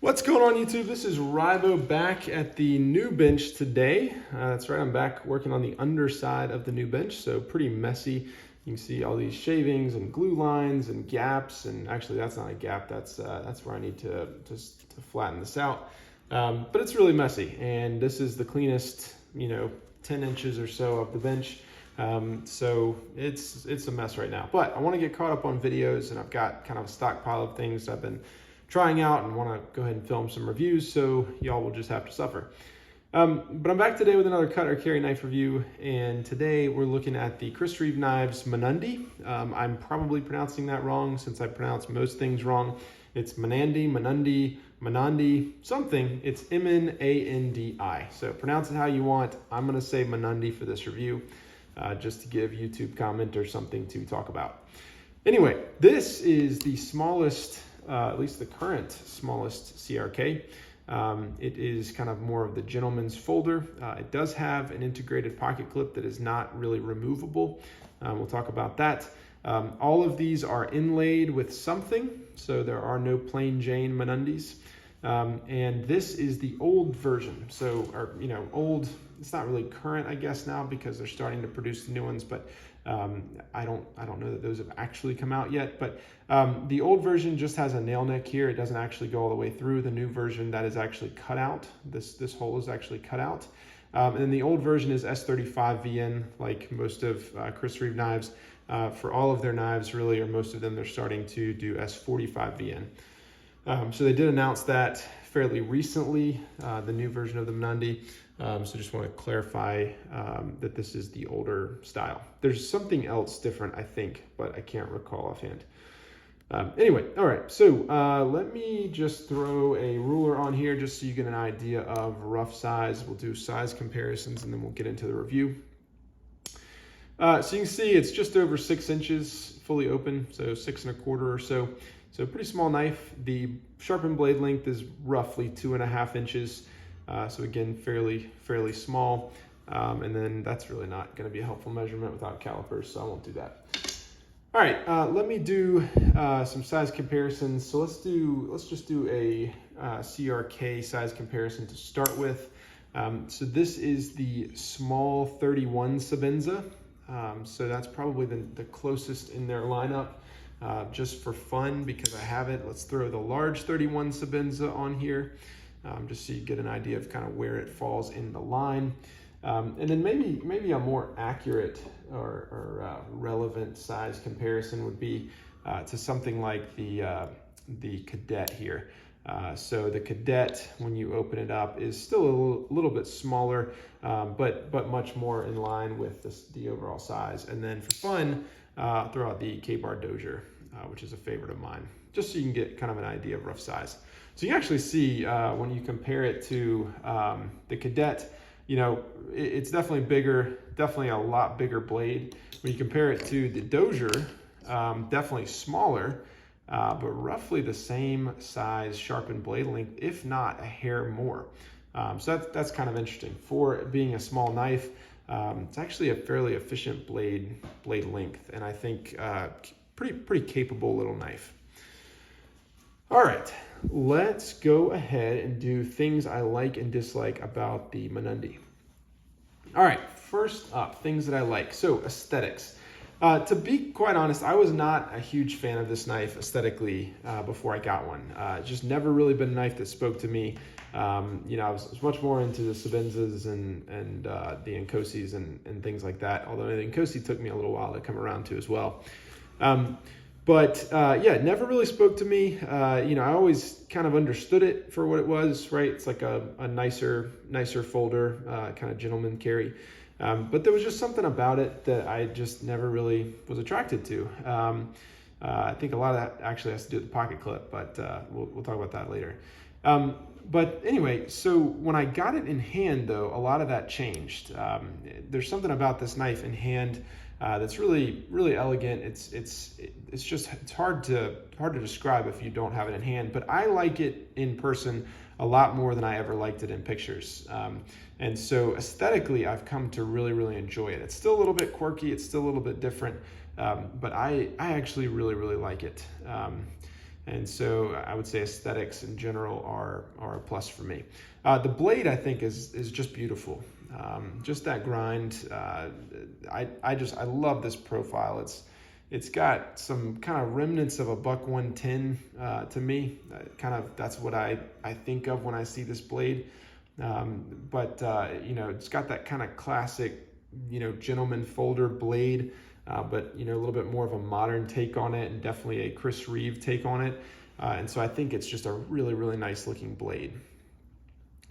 What's going on YouTube? This is Rivo back at the new bench today. That's right, I'm back working on the underside of the new bench, so pretty messy. You can see all these shavings and glue lines and gaps, and actually that's not a gap, that's where I need to flatten this out. But it's really messy, and this is the cleanest, 10 inches or so of the bench. So it's a mess right now, but I want to get caught up on videos, and I've got kind of a stockpile of things I've been trying out and want to go ahead and film some reviews, so y'all will just have to suffer. But I'm back today with another cut or carry knife review, and today we're looking at the Reeve knives Mnandi. I'm probably pronouncing that wrong since I pronounce most things wrong. It's Mnandi, Mnandi, something. It's M-N-A-N-D-I. So pronounce it how you want. I'm going to say Mnandi for this review, just to give YouTube commenters something to talk about. Anyway, this is the smallest, at least the current smallest CRK. It is kind of more of the gentleman's folder. It does have an integrated pocket clip that is not really removable. We'll talk about that. All of these are inlaid with something, so there are no plain Jane Mnandis. And this is the old version. So, old, it's not really current, I guess, now because they're starting to produce the new ones, but I don't know that those have actually come out yet. But the old version just has a nail neck here. It doesn't actually go all the way through. The new version, that is actually cut out. This hole is actually cut out. And then the old version is S35 VN, like most of Crk Reeve knives. For all of their knives, really, or most of them, they're starting to do S45 VN. So they did announce that fairly recently, the new version of the Mnandi. So just want to clarify that this is the older style. There's something else different, I think, but I can't recall offhand. Anyway, all right, so let me just throw a ruler on here just so you get an idea of rough size. We'll do size comparisons and then we'll get into the review. So you can see it's just over 6 inches fully open, so 6 1/4 or so. So pretty small knife. The sharpened blade length is roughly 2.5 inches. So again, fairly small. And then that's really not going to be a helpful measurement without calipers, so I won't do that. All right, let me do some size comparisons. So let's just do a CRK size comparison to start with. So this is the small 31 Sabenza. So that's probably the closest in their lineup. Just for fun, because I have it, let's throw the large 31 Sabenza on here, just so you get an idea of kind of where it falls in the line. And then maybe a more accurate or relevant size comparison would be to something like the Cadet here. So the Cadet, when you open it up, is still a little bit smaller, but much more in line with the overall size. And then for fun, throw out the K-Bar Dozier, which is a favorite of mine, just so you can get kind of an idea of rough size. So you can actually see when you compare it to the Cadet, it's definitely bigger, definitely a lot bigger blade. When you compare it to the Dozier, definitely smaller, but roughly the same size sharpened blade length, if not a hair more. So that's kind of interesting. For being a small knife, it's actually a fairly efficient blade length, and I think pretty capable little knife. All right, let's go ahead and do things I like and dislike about the Mnandi. All right, first up, things that I like. So aesthetics. To be quite honest, I was not a huge fan of this knife aesthetically before I got one. Just never really been a knife that spoke to me. I was much more into the Sabenzas and the Inkosis and things like that, although the Inkosi took me a little while to come around to as well. Yeah, never really spoke to me. I always kind of understood it for what it was, right? It's like a nicer folder, kind of gentleman carry. But there was just something about it that I just never really was attracted to. I think a lot of that actually has to do with the pocket clip, but we'll talk about that later. But anyway, so when I got it in hand, though, a lot of that changed. There's something about this knife in hand that's really elegant. It's hard to describe if you don't have it in hand, but I like it in person a lot more than I ever liked it in pictures. And so aesthetically, I've come to really enjoy it. It's still a little bit quirky, it's still a little bit different, but I actually really like it. And so I would say aesthetics in general are a plus for me. The blade, I think, is just beautiful. Just that grind. I love this profile. It's got some kind of remnants of a buck 110 to me. That's what I think of when I see this blade. But it's got that kind of classic, gentleman folder blade. But a little bit more of a modern take on it, and definitely a Chris Reeve take on it. And so I think it's just a really, really nice looking blade.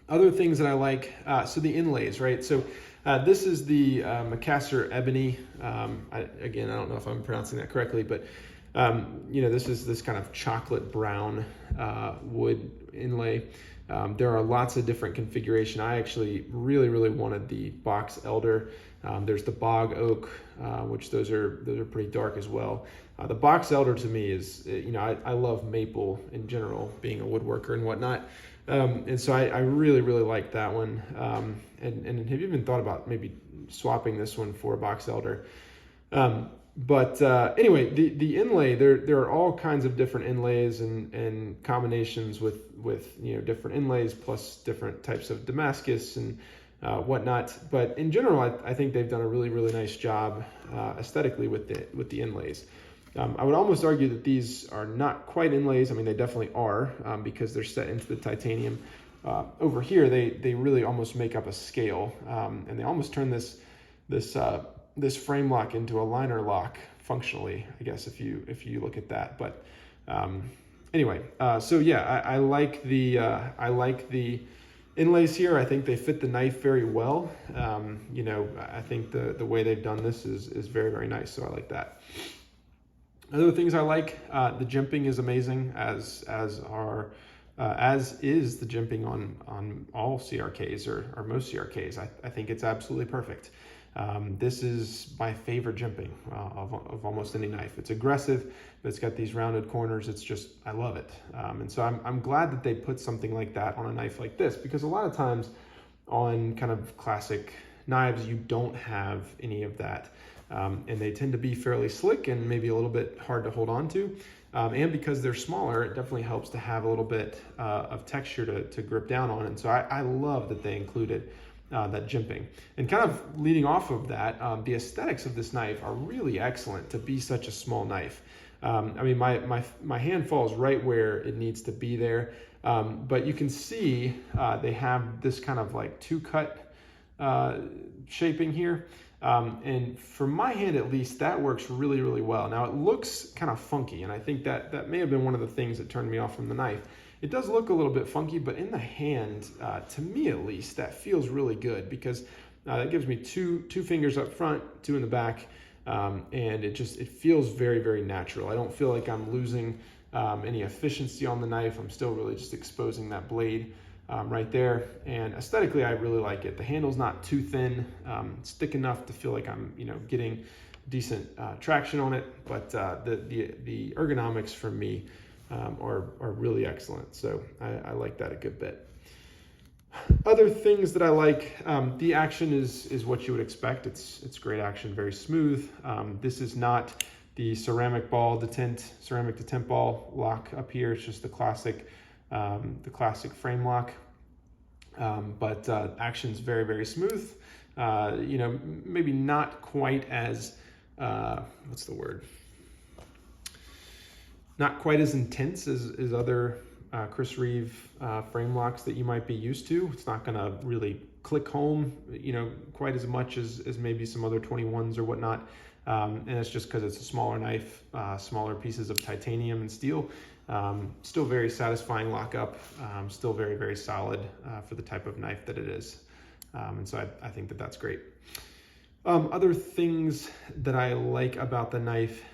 Other things that I like, so the inlays, right? So this is the Macassar Ebony. Again, I don't know if I'm pronouncing that correctly, but this is this kind of chocolate brown wood inlay. There are lots of different configuration. I actually really, really wanted the box elder. There's the bog oak, which those are pretty dark as well. The box elder to me is, I love maple in general, being a woodworker and whatnot. And so I really, really like that one. And have you even thought about maybe swapping this one for a box elder? But anyway, the inlay, there are all kinds of different inlays and combinations with different inlays plus different types of Damascus and whatnot. But in general, I think they've done a really, really nice job aesthetically with the inlays. I would almost argue that these are not quite inlays. I mean, they definitely are because they're set into the titanium. Over here, they really almost make up a scale, and they almost turn this frame lock into a liner lock functionally, I guess, if you look at that. But anyway, so yeah, I like the inlays here. I think they fit the knife very well. I think the way they've done this is very, very nice. So I like that. Other things I like, the jimping is amazing, as is the jimping on all CRKs or most CRKs. I think it's absolutely perfect. This is my favorite jimping of almost any knife. It's aggressive, but it's got these rounded corners. It's just, I love it. And so I'm glad that they put something like that on a knife like this, because a lot of times on kind of classic knives, you don't have any of that. And they tend to be fairly slick and maybe a little bit hard to hold on to. And because they're smaller, it definitely helps to have a little bit of texture to grip down on. And so I love that they included that jimping. And kind of leading off of that, the aesthetics of this knife are really excellent to be such a small knife. I mean, my hand falls right where it needs to be there. But you can see they have this kind of like two-cut shaping here. And for my hand, at least, that works really, really well. Now, it looks kind of funky, and I think that may have been one of the things that turned me off from the knife. It does look a little bit funky, but in the hand, to me at least, that feels really good, because that gives me two fingers up front, 2 in the back, and it feels very, very natural. I don't feel like I'm losing any efficiency on the knife. I'm still really just exposing that blade right there, and aesthetically I really like it. The handle's not too thin. It's thick enough to feel like I'm getting decent traction on it, but the ergonomics for me are really excellent. So I like that a good bit. Other things that I like, the action is what you would expect. It's great action, very smooth. This is not the ceramic detent ball lock up here. It's just the classic frame lock, but action's very, very smooth. Maybe not quite as what's the word? Not quite as intense as other Chris Reeve frame locks that you might be used to. It's not going to really click home, quite as much as maybe some other 21s or whatnot. And it's just because it's a smaller knife, smaller pieces of titanium and steel. Still very satisfying lockup, still very, very solid for the type of knife that it is. And so I think that's great. Other things that I like about the knife,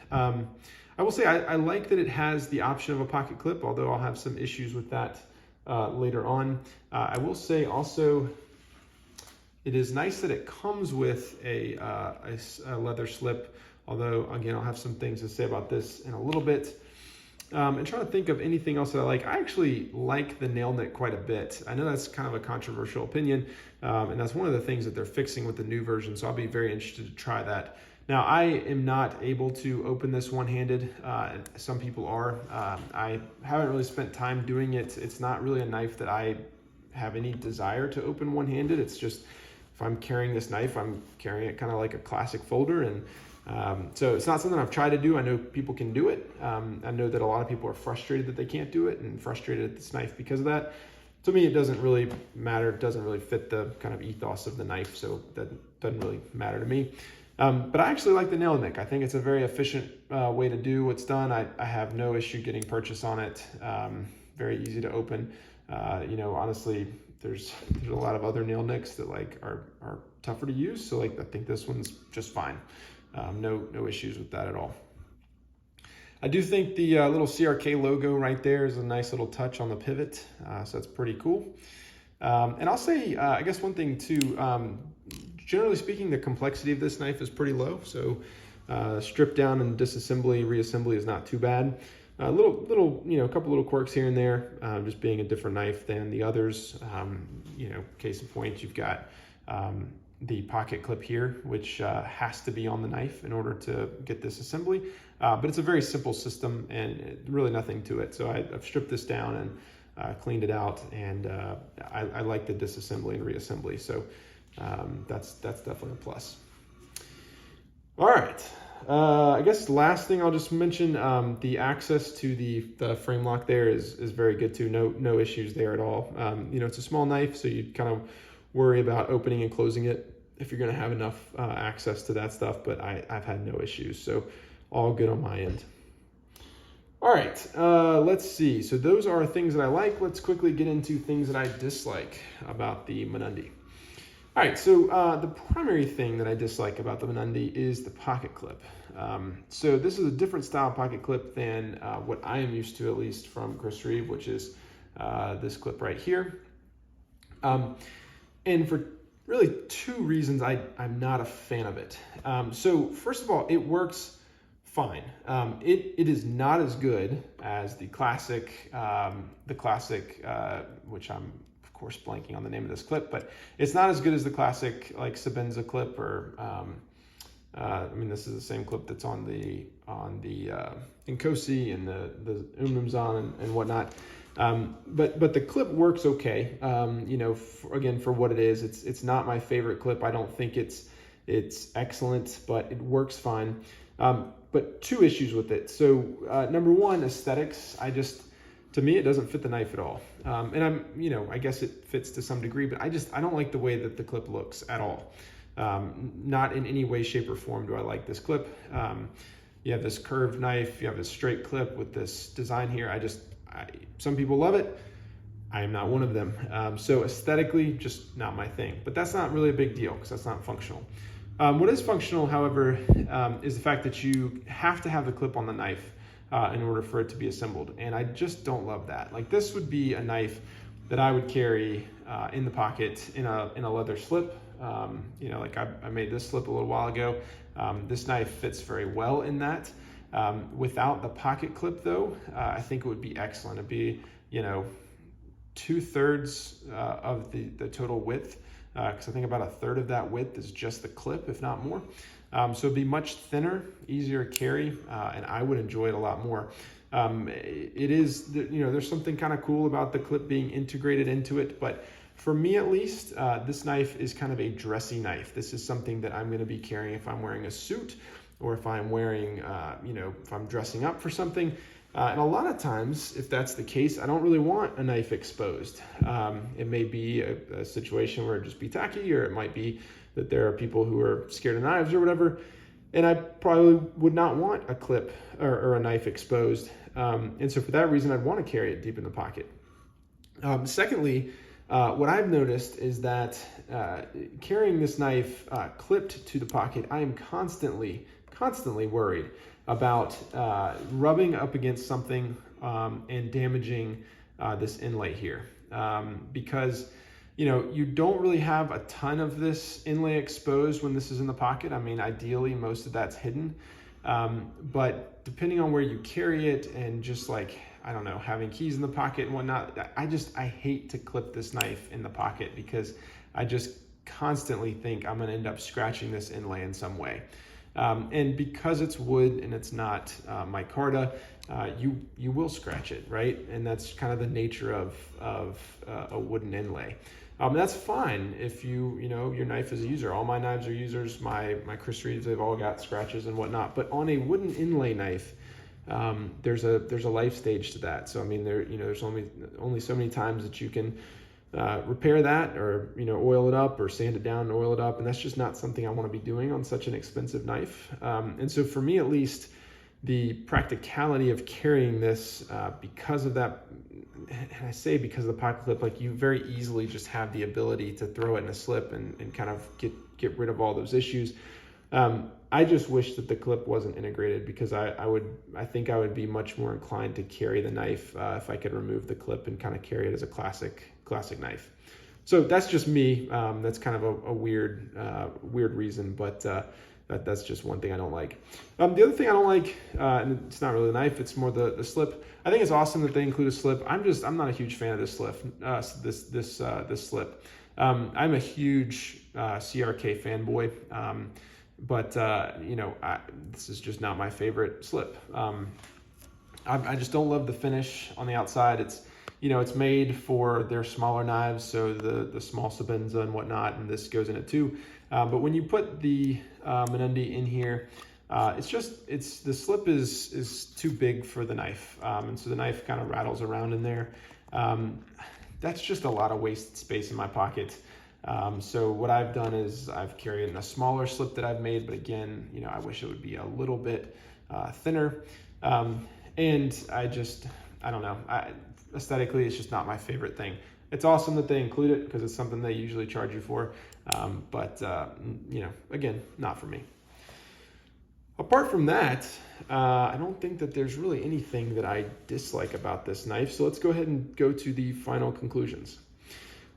I will say I like that it has the option of a pocket clip, although I'll have some issues with that later on. I will say also, it is nice that it comes with a leather slip, although again, I'll have some things to say about this in a little bit. And trying to think of anything else that I like. I actually like the nail nit quite a bit. I know that's kind of a controversial opinion, and that's one of the things that they're fixing with the new version, so I'll be very interested to try that Now, I am not able to open this one-handed. Some people are. I haven't really spent time doing it. It's not really a knife that I have any desire to open one-handed. It's just, if I'm carrying this knife, I'm carrying it kind of like a classic folder. And so it's not something I've tried to do. I know people can do it. I know that a lot of people are frustrated that they can't do it and frustrated at this knife because of that. To me, it doesn't really matter. It doesn't really fit the kind of ethos of the knife, so that doesn't really matter to me. But I actually like the nail nick. I think it's a very efficient way to do what's done. I have no issue getting purchase on it. Very easy to open. You know, honestly, there's a lot of other nail nicks that like are tougher to use. So like, I think this one's just fine. No issues with that at all. I do think the little CRK logo right there is a nice little touch on the pivot. So that's pretty cool. And I'll say, I guess one thing too, generally speaking, the complexity of this knife is pretty low. So strip down and disassembly, reassembly is not too bad. Little, you know, a couple little quirks here and there, just being a different knife than the others. You know, case in point, you've got the pocket clip here, which has to be on the knife in order to get this assembly. But it's a very simple system and really nothing to it. So I've stripped this down and cleaned it out, and I like the disassembly and reassembly. So that's definitely a plus. All right. I guess the last thing I'll just mention, the access to the frame lock there is very good too. No issues there at all. You know, it's a small knife, so you kind of worry about opening and closing it if you're going to have enough access to that stuff, but I've had no issues. So all good on my end. All right, let's see. So those are things that I like. Let's quickly get into things that I dislike about the Mnandi. All right, so the primary thing that I dislike about the Mnandi is the pocket clip. So this is a different style pocket clip than what I am used to, at least from Reeve, which is this clip right here. And for really two reasons, I'm not a fan of it. So first of all, it works fine. It is not as good as the classic, which I'm of course blanking on the name of this clip, but it's not as good as the classic like Sebenza clip, or I mean, this is the same clip that's on the Inkosi and the Umnumzan and whatnot. But the clip works okay. You know, again, for what it is, it's not my favorite clip. I don't think it's excellent, but it works fine. But two issues with it. So number one, aesthetics. To me, it doesn't fit the knife at all. And you know, I guess it fits to some degree, but I don't like the way that the clip looks at all. Not in any way, shape, or form do I like this clip. You have this curved knife, you have this straight clip with this design here. Some people love it. I am not one of them. So aesthetically, just not my thing. But that's not really a big deal because that's not functional. What is functional, however, is the fact that you have to have the clip on the knife in order for it to be assembled. And I just don't love that. Like, this would be a knife that I would carry in the pocket in a leather slip. You know, like I made this slip a little while ago. This knife fits very well in that. Without the pocket clip though, I think it would be excellent. It'd be, you know, 2/3 of the total width, because I think about 1/3 of that width is just the clip, if not more. So it'd be much thinner, easier to carry, and I would enjoy it a lot more. It is, you know, there's something kind of cool about the clip being integrated into it, but for me at least, this knife is kind of a dressy knife. This is something that I'm going to be carrying if I'm wearing a suit, or if I'm wearing, you know, if I'm dressing up for something. And a lot of times, if that's the case, I don't really want a knife exposed. It may be a situation where it'd just be tacky, or it might be that there are people who are scared of knives or whatever. And I probably would not want a clip or a knife exposed. And so for that reason, I'd want to carry it deep in the pocket. Secondly, what I've noticed is that carrying this knife clipped to the pocket, I am constantly worried about rubbing up against something and damaging this inlay here, because, you know, you don't really have a ton of this inlay exposed when this is in the pocket. I mean, ideally most of that's hidden, but depending on where you carry it, and just like, I don't know, having keys in the pocket and whatnot, I hate to clip this knife in the pocket, because I just constantly think I'm going to end up scratching this inlay in some way. And because it's wood and it's not micarta, you will scratch it, right? And that's kind of the nature of a wooden inlay. That's fine if you know your knife is a user. All my knives are users. My Crk Reeves, they've all got scratches and whatnot. But on a wooden inlay knife, there's a life stage to that. So I mean, there's only so many times that you can repair that, or oil it up or sand it down and oil it up, and that's just not something I want to be doing on such an expensive knife. And so for me, at least, the practicality of carrying this, because of that, and I say because of the pocket clip, like you very easily just have the ability to throw it in a slip and kind of get rid of all those issues. I just wish that the clip wasn't integrated, because I think I would be much more inclined to carry the knife if I could remove the clip and kind of carry it as a classic knife. So that's just me. That's kind of a weird reason, but that's just one thing I don't like. The other thing I don't like, and it's not really the knife, it's more the slip. I think it's awesome that they include a slip. I'm not a huge fan of this slip. This slip. I'm a huge CRK fanboy, but this is just not my favorite slip. I just don't love the finish on the outside. It's made for their smaller knives, so the small Sabenza and whatnot, and this goes in it too. But when you put the Mnandi in here, the slip is too big for the knife, and so the knife kind of rattles around in there. That's just a lot of wasted space in my pocket. So what I've done is I've carried in a smaller slip that I've made, but again, I wish it would be a little bit thinner. And I don't know. Aesthetically, it's just not my favorite thing. It's awesome that they include it because it's something they usually charge you for. But again, not for me. Apart from that, I don't think that there's really anything that I dislike about this knife. So let's go ahead and go to the final conclusions.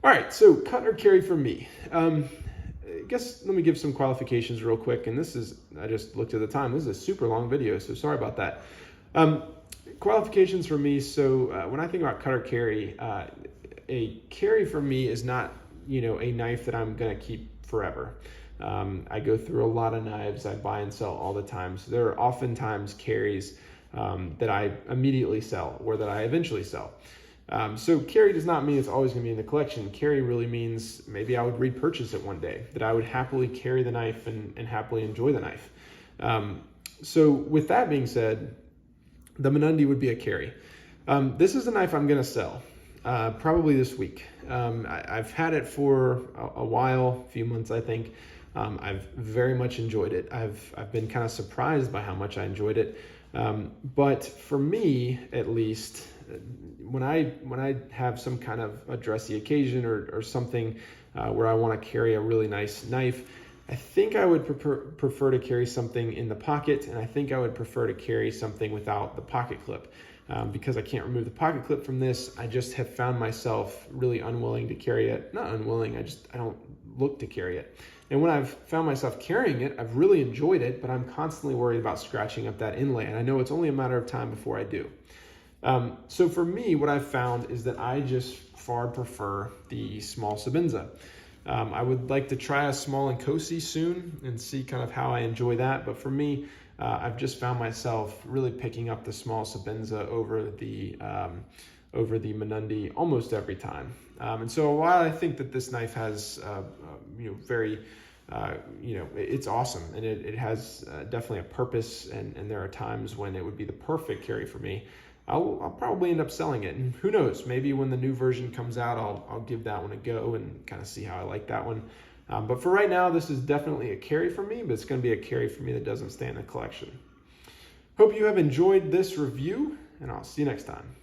All right, so cut or carry for me. I guess let me give some qualifications real quick. And I just looked at the time. This is a super long video, so sorry about that. Qualifications for me. So when I think about cut or carry, a carry for me is not, a knife that I'm going to keep forever. I go through a lot of knives. I buy and sell all the time. So there are oftentimes carries that I immediately sell or that I eventually sell. So carry does not mean it's always going to be in the collection. Carry really means maybe I would repurchase it one day, that I would happily carry the knife and happily enjoy the knife. So with that being said, the Mnandi would be a carry. This is a knife I'm going to sell, probably this week. I've had it for a while, a few months, I think. I've very much enjoyed it. I've been kind of surprised by how much I enjoyed it. But for me, at least, when I have some kind of a dressy occasion or something where I want to carry a really nice knife, I think I would prefer to carry something in the pocket, and I think I would prefer to carry something without the pocket clip. Because I can't remove the pocket clip from this, I just have found myself really unwilling to carry it. Not unwilling, I don't look to carry it. And when I've found myself carrying it, I've really enjoyed it, but I'm constantly worried about scratching up that inlay, and I know it's only a matter of time before I do. So for me, what I've found is that I just far prefer the small Sabenza. I would like to try a small Inkosi soon and see kind of how I enjoy that. But for me, I've just found myself really picking up the small Sabenza over the Mnandi almost every time. And so while I think that this knife has, it's awesome, and it has definitely a purpose, and there are times when it would be the perfect carry for me, I'll probably end up selling it. And who knows, maybe when the new version comes out, I'll give that one a go and kind of see how I like that one. But for right now, this is definitely a carry for me, but it's going to be a carry for me that doesn't stay in the collection. Hope you have enjoyed this review, and I'll see you next time.